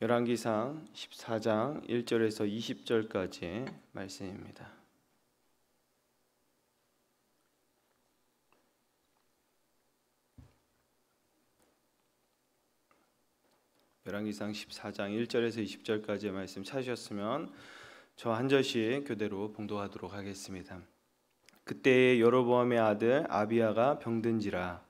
열왕기상 14장 1절에서 20절까지의 말씀입니다. 열왕기상 14장 1절에서 20절까지의 말씀 찾으셨으면 저 한 절씩 교대로 봉독하도록 하겠습니다. 그때에 여로보암의 아들 아비야가 병든지라.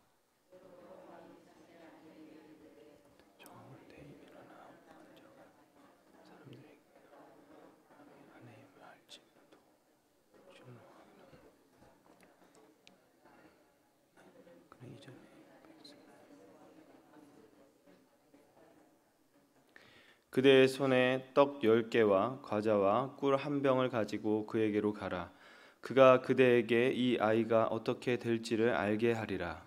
그대의 손에 떡 10개와 과자와 꿀 한 병을 가지고 그에게로 가라. 그가 그대에게 이 아이가 어떻게 될지를 알게 하리라.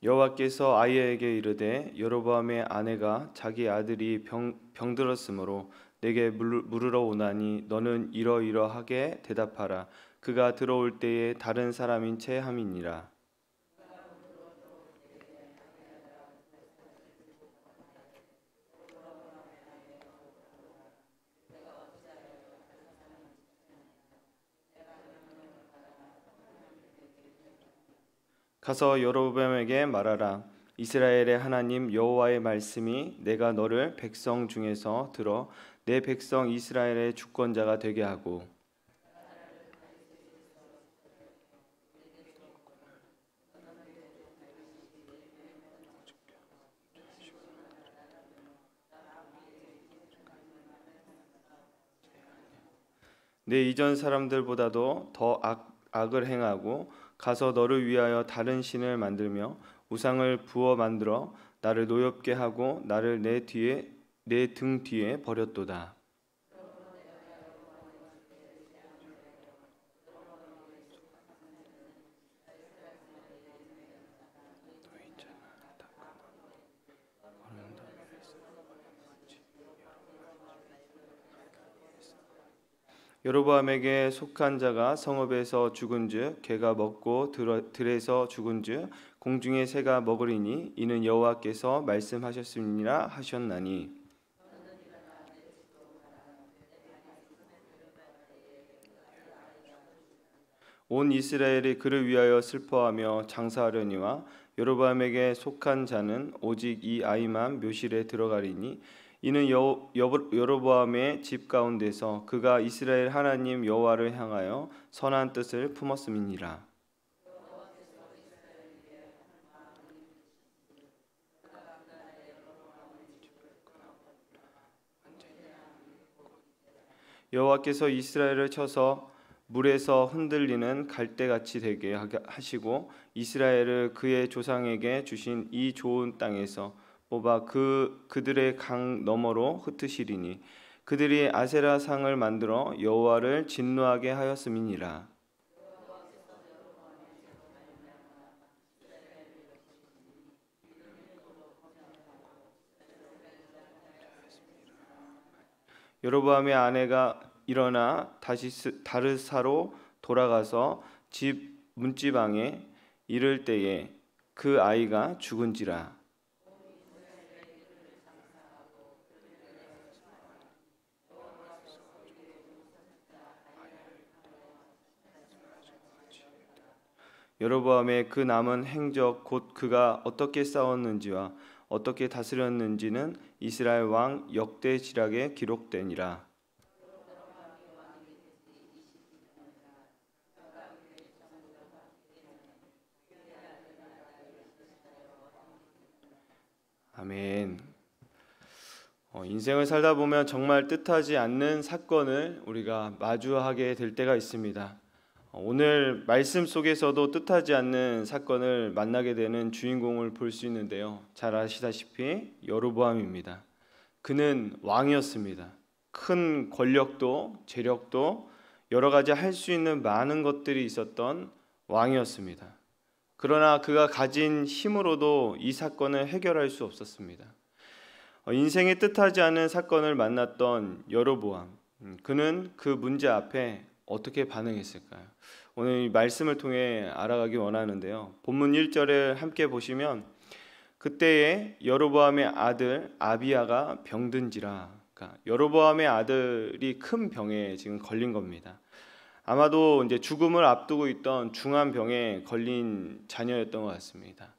여호와께서 아이에게 이르되 여로보암의 아내가 자기 아들이 병들었으므로 내게 물으러 오나니 너는 이러이러하게 대답하라. 그가 들어올 때에 다른 사람인 채 함이니라. 가서 여로보암에게 말하라. 이스라엘의 하나님 여호와의 말씀이 내가 너를 백성 중에서 들어 내 백성 이스라엘의 주권자가 되게 하고 내 이전 사람들보다도 더 악을 행하고 가서 너를 위하여 다른 신을 만들며 우상을 부어 만들어 나를 노엽게 하고 나를 내 등 뒤에 버렸도다. 여로보암에게 속한 자가 성읍에서 죽은즉 개가 먹고 들에서 죽은즉 공중의 새가 먹으리니 이는 여호와께서 말씀하셨음이니라 하셨나니. 온 이스라엘이 그를 위하여 슬퍼하며 장사하려니와 여로보암에게 속한 자는 오직 이 아이만 묘실에 들어가리니 이는 여로보암의 집 가운데서 그가 이스라엘 하나님 여호와를 향하여 선한 뜻을 품었음이니라. 여호와께서 이스라엘을 쳐서 물에서 흔들리는 갈대같이 되게 하시고 이스라엘을 그의 조상에게 주신 이 좋은 땅에서 뽑아 그들의 강 너머로 흩으시리니 그들이 아세라 상을 만들어 여호와를 진노하게 하였음이니라. 여로보암의 아내가 일어나 다시 다르사로 돌아가서 집 문지방에 이를 때에 그 아이가 죽은지라. 여로보암의 그 남은 행적 곧 그가 어떻게 싸웠는지와 어떻게 다스렸는지는 이스라엘 왕 역대지략에 기록되니라. 아멘. 인생을 살다 보면 정말 뜻하지 않는 사건을 우리가 마주하게 될 때가 있습니다. 오늘 말씀 속에서도 뜻하지 않는 사건을 만나게 되는 주인공을 볼 수 있는데요. 잘 아시다시피 여로보암입니다. 그는 왕이었습니다. 큰 권력도 재력도 여러 가지 할 수 있는 많은 것들이 있었던 왕이었습니다. 그러나 그가 가진 힘으로도 이 사건을 해결할 수 없었습니다. 인생에 뜻하지 않은 사건을 만났던 여로보암, 그는 그 문제 앞에 어떻게 반응했을까요? 오늘 이 말씀을 통해 알아가기 원하는데요. 본문 1절을 함께 보시면 그때에 여로보암의 아들 아비야가 병든지라. 그러니까 여로보암의 아들이 큰 병에 지금 걸린 겁니다. 아마도 이제 죽음을 앞두고 있던 중한 병에 걸린 자녀였던 것 같습니다.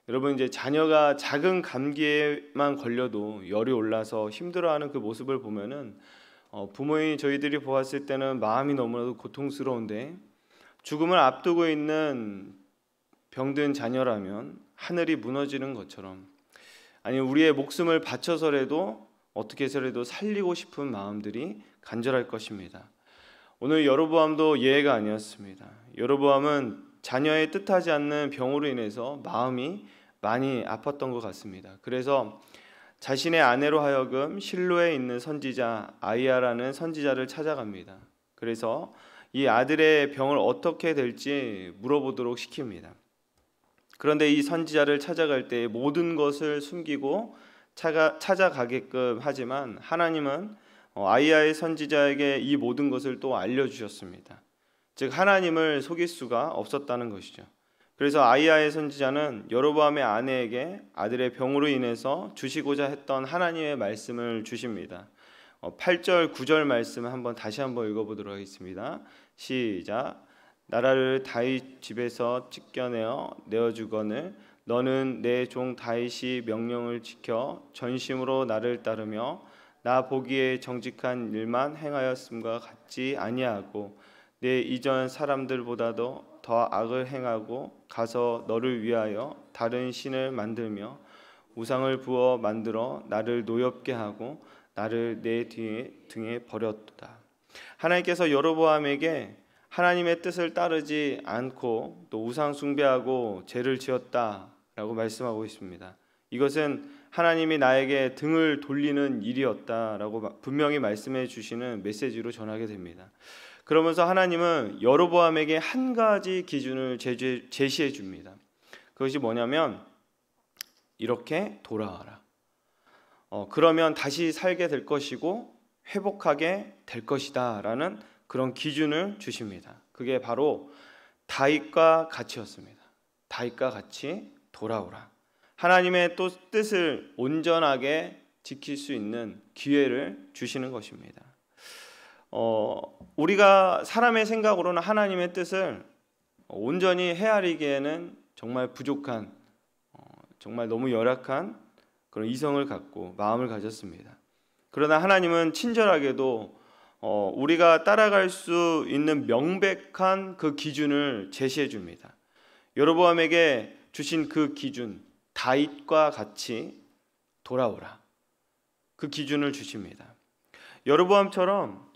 여러분, 이제 자녀가 작은 감기에만 걸려도 열이 올라서 힘들어하는 그 모습을 보면은 부모인 저희들이 보았을 때는 마음이 너무나도 고통스러운데, 죽음을 앞두고 있는 병든 자녀라면 하늘이 무너지는 것처럼, 아니 우리의 목숨을 바쳐서라도 어떻게 해서라도 살리고 싶은 마음들이 간절할 것입니다. 오늘 여로보암도 예외가 아니었습니다. 여로보암은 자녀의 뜻하지 않는 병으로 인해서 마음이 많이 아팠던 것 같습니다. 그래서 자신의 아내로 하여금 실로에 있는 선지자 아이야라는 선지자를 찾아갑니다. 그래서 이 아들의 병을 어떻게 될지 물어보도록 시킵니다. 그런데 이 선지자를 찾아갈 때 모든 것을 숨기고 찾아가게끔 하지만 하나님은 아이야의 선지자에게 이 모든 것을 또 알려주셨습니다. 즉 하나님을 속일 수가 없었다는 것이죠. 그래서 아이야의 선지자는 여로보암의 아내에게 아들의 병으로 인해서 주시고자 했던 하나님의 말씀을 주십니다. 8절 9절 말씀을 다시 한번 읽어보도록 하겠습니다. 시작. 나라를 다윗 집에서 찢겨내어 내어주거늘 너는 내 종 다윗이 명령을 지켜 전심으로 나를 따르며 나 보기에 정직한 일만 행하였음과 같지 아니하고 내 이전 사람들보다도 더 악을 행하고 가서 너를 위하여 다른 신을 만들며 우상을 부어 만들어 나를 노엽게 하고 나를 내 등에 버렸도다. 하나님께서 여로보암에게 하나님의 뜻을 따르지 않고 또 우상 숭배하고 죄를 지었다라고 말씀하고 있습니다. 이것은 하나님이 나에게 등을 돌리는 일이었다라고 분명히 말씀해 주시는 메시지로 전하게 됩니다. 그러면서 하나님은 여로보암에게 한 가지 기준을 제시해 줍니다. 그것이 뭐냐면 이렇게 돌아와라. 그러면 다시 살게 될 것이고 회복하게 될 것이다 라는 그런 기준을 주십니다. 그게 바로 다윗과 같이였습니다. 다윗과 같이 돌아오라. 하나님의 또 뜻을 온전하게 지킬 수 있는 기회를 주시는 것입니다. 우리가 사람의 생각으로는 하나님의 뜻을 온전히 헤아리기에는 정말 부족한, 정말 너무 열악한 그런 이성을 갖고 마음을 가졌습니다. 그러나 하나님은 친절하게도 우리가 따라갈 수 있는 명백한 그 기준을 제시해 줍니다. 여로보암에게 주신 그 기준, 다윗과 같이 돌아오라. 그 기준을 주십니다. 여로보암처럼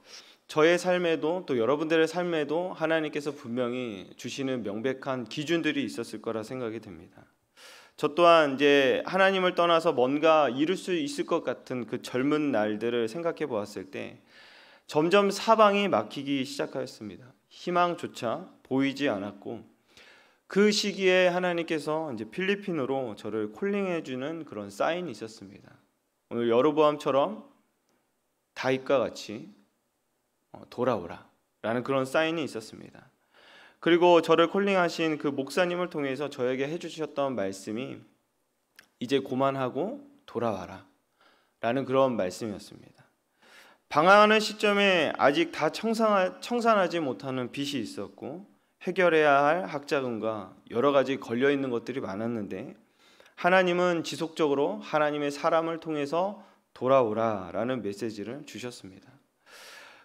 저의 삶에도 또 여러분들의 삶에도 하나님께서 분명히 주시는 명백한 기준들이 있었을 거라 생각이 됩니다. 저 또한 이제 하나님을 떠나서 뭔가 이룰 수 있을 것 같은 그 젊은 날들을 생각해 보았을 때 점점 사방이 막히기 시작하였습니다. 희망조차 보이지 않았고 그 시기에 하나님께서 이제 필리핀으로 저를 콜링해 주는 그런 사인이 있었습니다. 오늘 여로보암처럼 다윗과 같이 돌아오라 라는 그런 사인이 있었습니다. 그리고 저를 콜링하신 그 목사님을 통해서 저에게 해주셨던 말씀이 이제 고만하고 돌아와라 라는 그런 말씀이었습니다. 방황하는 시점에 아직 다 청산하지 못하는 빚이 있었고 해결해야 할 학자금과 여러 가지 걸려있는 것들이 많았는데 하나님은 지속적으로 하나님의 사람을 통해서 돌아오라 라는 메시지를 주셨습니다.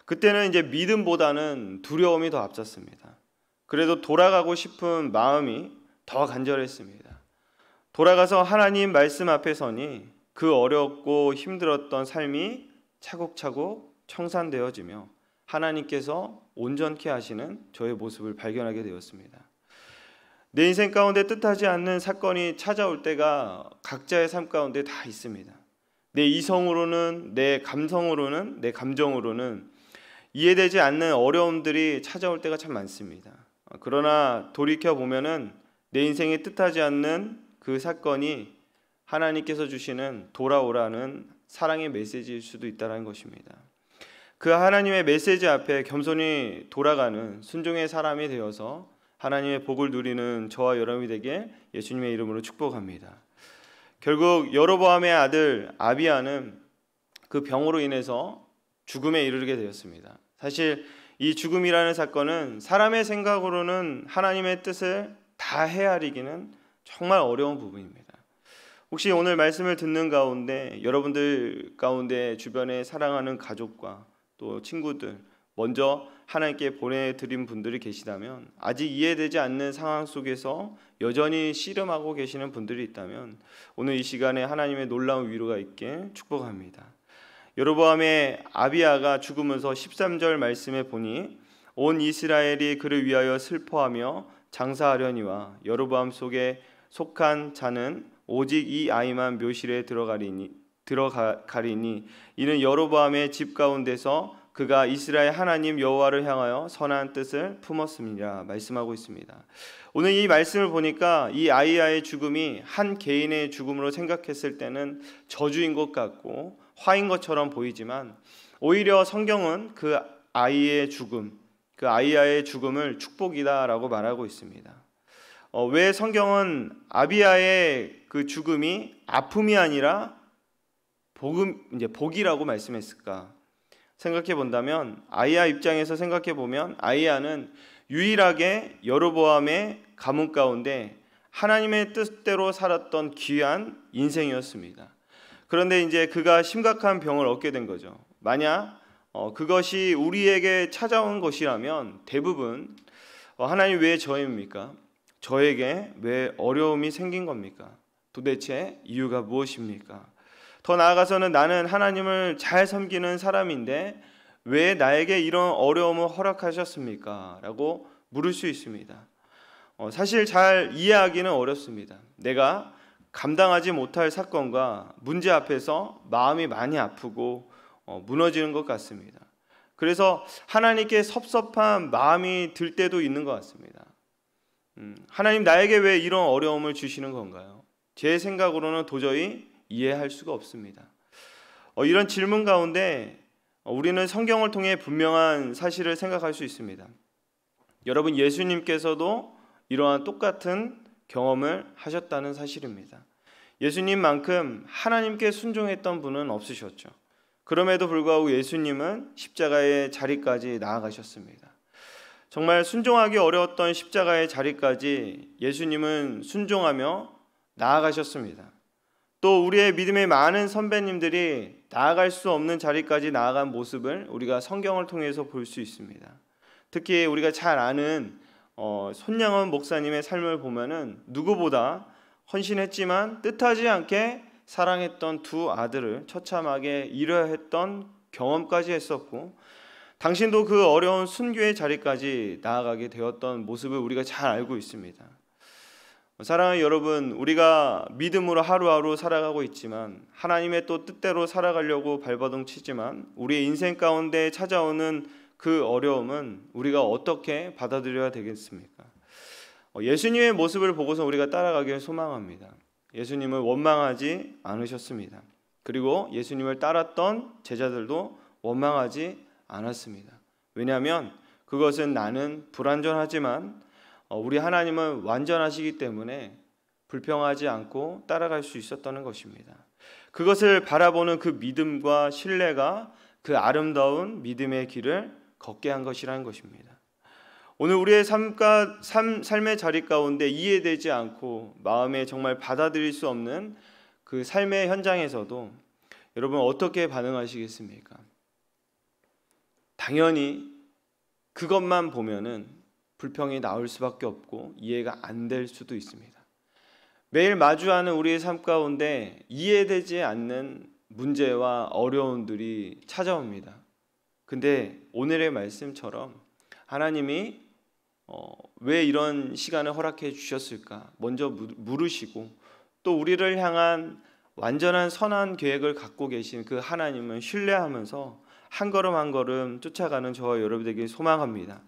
그때는 이제 믿음보다는 두려움이 더 앞섰습니다. 그래도 돌아가고 싶은 마음이 더 간절했습니다. 돌아가서 하나님 말씀 앞에 서니 그 어렵고 힘들었던 삶이 차곡차곡 청산되어지며 하나님께서 온전케 하시는 저의 모습을 발견하게 되었습니다. 내 인생 가운데 뜻하지 않는 사건이 찾아올 때가 각자의 삶 가운데 다 있습니다. 내 이성으로는, 내 감성으로는, 내 감정으로는 이해되지 않는 어려움들이 찾아올 때가 참 많습니다. 그러나 돌이켜보면은 내 인생에 뜻하지 않는 그 사건이 하나님께서 주시는 돌아오라는 사랑의 메시지일 수도 있다는 것입니다. 그 하나님의 메시지 앞에 겸손히 돌아가는 순종의 사람이 되어서 하나님의 복을 누리는 저와 여러분이 되게 예수님의 이름으로 축복합니다. 결국 여로보암의 아들 아비야는 그 병으로 인해서 죽음에 이르게 되었습니다. 사실 이 죽음이라는 사건은 사람의 생각으로는 하나님의 뜻을 다 헤아리기는 정말 어려운 부분입니다. 혹시 오늘 말씀을 듣는 가운데 여러분들 가운데 주변에 사랑하는 가족과 또 친구들 먼저 하나님께 보내드린 분들이 계시다면, 아직 이해되지 않는 상황 속에서 여전히 씨름하고 계시는 분들이 있다면 오늘 이 시간에 하나님의 놀라운 위로가 있게 축복합니다. 여로보암의 아비야가 죽으면서 13절 말씀에 보니 온 이스라엘이 그를 위하여 슬퍼하며 장사하려니와 여로보암 속에 속한 자는 오직 이 아이만 묘실에 들어가리니 이는 여로보암의 집 가운데서 그가 이스라엘 하나님 여호와를 향하여 선한 뜻을 품었습니다. 말씀하고 있습니다. 오늘 이 말씀을 보니까 이 아이야의 죽음이 한 개인의 죽음으로 생각했을 때는 저주인 것 같고 화인 것처럼 보이지만, 오히려 성경은 그 아이의 죽음, 그 아이야의 죽음을 축복이다라고 말하고 있습니다. 왜 성경은 아비야의 그 죽음이 아픔이 아니라 복이라고 말씀했을까? 생각해 본다면, 아이야 입장에서 생각해 보면 아이야는 유일하게 여로보암의 가문 가운데 하나님의 뜻대로 살았던 귀한 인생이었습니다. 그런데 이제 그가 심각한 병을 얻게 된 거죠. 만약 그것이 우리에게 찾아온 것이라면 대부분 하나님 왜 저입니까? 저에게 왜 어려움이 생긴 겁니까? 도대체 이유가 무엇입니까? 더 나아가서는 나는 하나님을 잘 섬기는 사람인데 왜 나에게 이런 어려움을 허락하셨습니까? 라고 물을 수 있습니다. 사실 잘 이해하기는 어렵습니다. 내가 감당하지 못할 사건과 문제 앞에서 마음이 많이 아프고 무너지는 것 같습니다. 그래서 하나님께 섭섭한 마음이 들 때도 있는 것 같습니다. 하나님 나에게 왜 이런 어려움을 주시는 건가요? 제 생각으로는 도저히 이해할 수가 없습니다. 이런 질문 가운데 우리는 성경을 통해 분명한 사실을 생각할 수 있습니다. 여러분, 예수님께서도 이러한 똑같은 경험을 하셨다는 사실입니다. 예수님만큼 하나님께 순종했던 분은 없으셨죠. 그럼에도 불구하고 예수님은 십자가의 자리까지 나아가셨습니다. 정말 순종하기 어려웠던 십자가의 자리까지 예수님은 순종하며 나아가셨습니다. 또 우리의 믿음의 많은 선배님들이 나아갈 수 없는 자리까지 나아간 모습을 우리가 성경을 통해서 볼 수 있습니다. 특히 우리가 잘 아는 손양원 목사님의 삶을 보면은 누구보다 헌신했지만 뜻하지 않게 사랑했던 두 아들을 처참하게 잃어야 했던 경험까지 했었고, 당신도 그 어려운 순교의 자리까지 나아가게 되었던 모습을 우리가 잘 알고 있습니다. 사랑하는 여러분, 우리가 믿음으로 하루하루 살아가고 있지만 하나님의 또 뜻대로 살아가려고 발버둥 치지만 우리의 인생 가운데 찾아오는 그 어려움은 우리가 어떻게 받아들여야 되겠습니까? 예수님의 모습을 보고서 우리가 따라가길 소망합니다. 예수님을 원망하지 않으셨습니다. 그리고 예수님을 따랐던 제자들도 원망하지 않았습니다. 왜냐하면 그것은 나는 불완전하지만 우리 하나님은 완전하시기 때문에 불평하지 않고 따라갈 수 있었다는 것입니다. 그것을 바라보는 그 믿음과 신뢰가 그 아름다운 믿음의 길을 걷게 한 것이라는 것입니다. 오늘 우리의 삶의 자리 가운데 이해되지 않고 마음에 정말 받아들일 수 없는 그 삶의 현장에서도 여러분 어떻게 반응하시겠습니까? 당연히 그것만 보면은 불평이 나올 수밖에 없고 이해가 안 될 수도 있습니다. 매일 마주하는 우리의 삶 가운데 이해되지 않는 문제와 어려움들이 찾아옵니다. 근데 오늘의 말씀처럼 하나님이 왜 이런 시간을 허락해 주셨을까? 먼저 물으시고 또 우리를 향한 완전한 선한 계획을 갖고 계신 그 하나님을 신뢰하면서 한 걸음 한 걸음 쫓아가는 저와 여러분에게 소망합니다.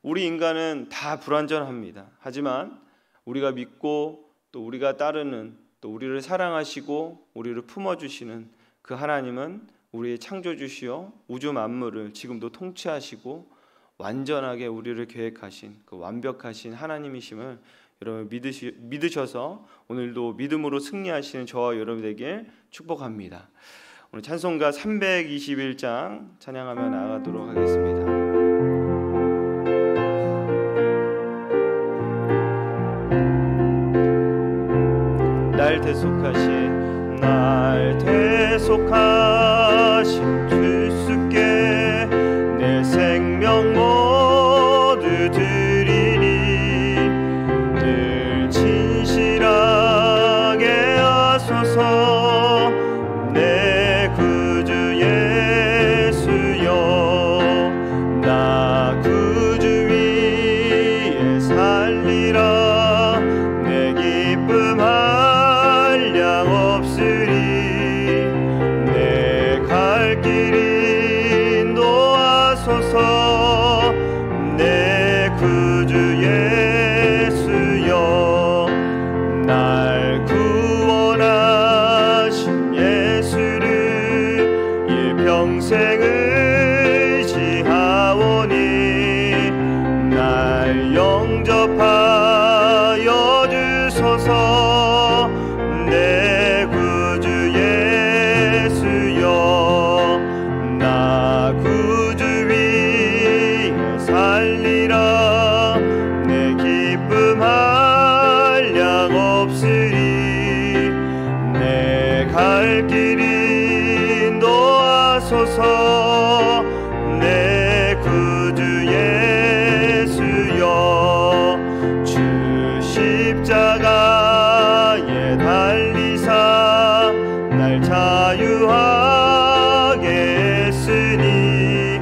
우리 인간은 다 불완전합니다. 하지만 우리가 믿고 또 우리가 따르는 또 우리를 사랑하시고 우리를 품어주시는 그 하나님은 우리의 창조주시여 우주 만물을 지금도 통치하시고 완전하게 우리를 계획하신 그 완벽하신 하나님이심을 여러분 믿으셔서 오늘도 믿음으로 승리하시는 저와 여러분에게 축복합니다. 오늘 찬송가 321장 찬양하며 나아가도록 하겠습니다. 날 대속하신 주께 내 생명 모두 드리니 늘 진실하게 하소서. 내 구주 예수여 나 구주 위에 살리라. 내 기쁨 한량 없으리. 내 갈 길 인도하소서. 내 구주 예수여 날 구원하신 예수를 일평생 의지하오니 날 영접하여 주소서. 내 구주 예수여 나 구주 위에 살리라. 내 기쁨 한량 없으리. 내 갈 길 인도하소서. 내 구주 예수여 주 십자가에 달리사 날 자유하게 했으니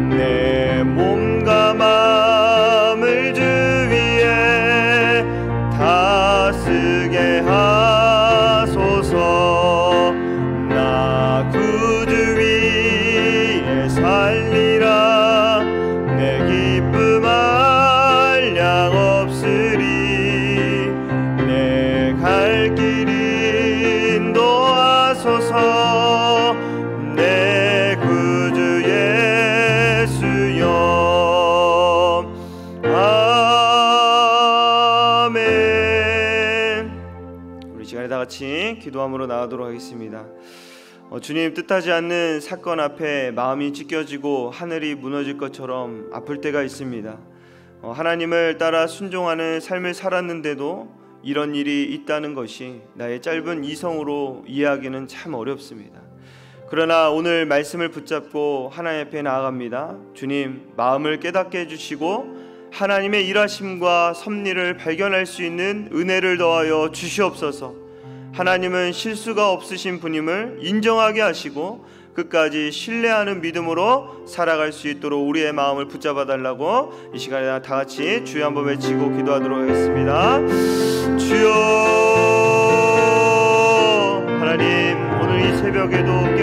내 몸과 마음을 주 위에 다 쓰게 하소서. 나 구주 위에 살리라. 내 기쁨 한량 없으리. 내 갈 길 인도하소서. 내 구주 예수여 아멘. 우리 시간에 다 같이 기도함으로 나가도록 하겠습니다. 주님, 뜻하지 않는 사건 앞에 마음이 찢겨지고 하늘이 무너질 것처럼 아플 때가 있습니다. 하나님을 따라 순종하는 삶을 살았는데도 이런 일이 있다는 것이 나의 짧은 이성으로 이해하기는 참 어렵습니다. 그러나 오늘 말씀을 붙잡고 하나님 앞에 나아갑니다. 주님, 마음을 깨닫게 해주시고 하나님의 일하심과 섭리를 발견할 수 있는 은혜를 더하여 주시옵소서. 하나님은 실수가 없으신 분임을 인정하게 하시고 끝까지 신뢰하는 믿음으로 살아갈 수 있도록 우리의 마음을 붙잡아 달라고 이 시간에 다 같이 주여 한번 외치고 기도하도록 하겠습니다. 주여, 하나님 오늘 이 새벽에도